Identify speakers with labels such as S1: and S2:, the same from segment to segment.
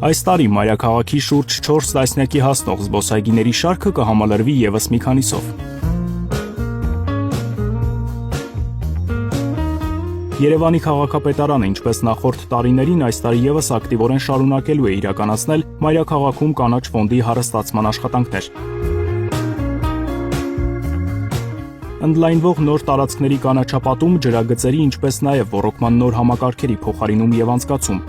S1: Այս տարի մայրաքաղաքի շուրջ 4 տասնյակի հասնող զբոսայգիների շարքը կհամալրվի ևս մի քանիսով։ Երևանի քաղաքապետարանը, ինչպես նախորդ տարիներին, այս տարի ևս ակտիվորեն շարունակելու է իրականացնել մայրաքաղաքում կանաչ ֆոնդի հարստացման աշխատանքներ։ Ընդլայնվող նոր տարածքների կանաչապատում, ջրագծերի, ինչպես նաև ոռոգման նոր համակարգերի փոխարինում եւ անցկացում։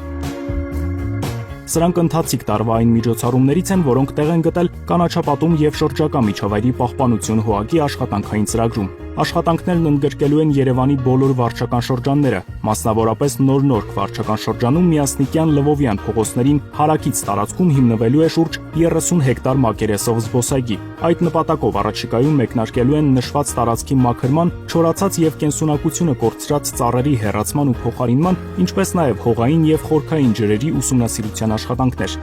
S1: Սրանք ընթացիկ տարվա այն միջոցառումներից են, որոնք տեղ են գտել կանաչապատում եւ շրջակա միջավայրի պահպանություն ՀՕԱԿ-ի աշխատանքային ծրագրում։ Աշխատանքներն ընդգրկելու են Երևանի բոլոր վարչական շրջանները, մասնավորապես Նոր վարչական շրջանում Միասնիկյան Լվովյան փողոցներին հարակից տարածքում հիմնվելու է շուրջ 30 հեկտար մակերեսով զբոսայգի։ Այդ նպատակով առաջիկայում մեկնարկելու են նշված տարածքի մաքրման, չորացած եւ կենսունակությունը կորցրած ծառերի հեռացման ու փոխարինման, ինչպես նաև հողային եւ խորքային ջրերի ուսումնասիրության աշխատանքներ։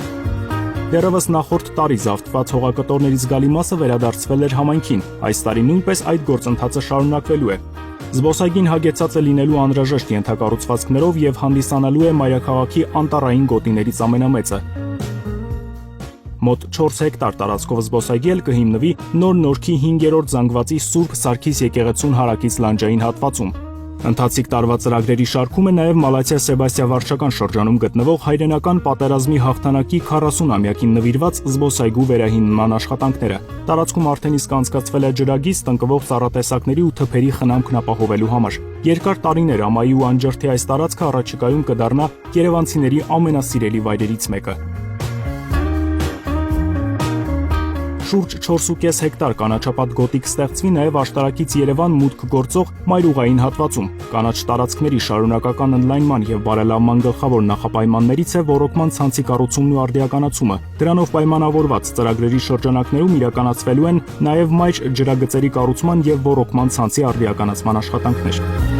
S1: Դեռևս նախորդ տարի զավթված հողակտորների զգալի մասը վերադարձվել էր համայնքին, այս տարի նույնպես այդ գործընթացը շարունակվելու է։ Զբոսայգին հագեցած է լինելու անհրաժեշտ ենթակառուցվածքներով եւ հանդիսանալու է մայրաքաղաքի անտառային գոտիներից ամենամեծը։ Մոտ 4 հեկտար տարածքով զբոսայգի էլ կհիմնվի Նոր-Նորքի 5-րդ զանգվածի Սուրբ Սարգիս եկեղեցուն հարակից լանջային հատվածում։ Ընթացիկ տարվա ծրագրերի շարքում է նաև Մալաթիա Սեբաստիա վարչական շրջանում գտնվող հայրենական պատերազմի հաղթանակի 40-ամյակին նվիրված զբոսայգու վերահիմնման աշխատանքները։ Տարածքում արդեն իսկ անցկացվել է ջրագիծ տնկվող ծառատեսակների ու թփերի խնամքն ապահովելու համար։ Երկար տարիներ ամայի ու անջրթի այս տարածքը առաջիկայում կդառնա երևանցիների ամենասիրելի վայրերից մեկը։ Շուրջ 4.5 հեկտար կանաչապատ գոտիկ ստեղծվի նաև աշտարակից Երևան մուտք գործող մայրուղային հատվածում։ Կանաչ տարածքների շարունակական ընդլայնման եւ բարելավման գլխավոր նախապայմաններից է ոռոգման ցանցի կառուցումն ու արդիականացումը։ Դրանով պայմանավորված ծրագրերի շրջանակներում իրականացվելու են նաև մայր ջրագծերի կառուցման եւ ոռոգման ցանցի արդիականացման աշխատանքներ։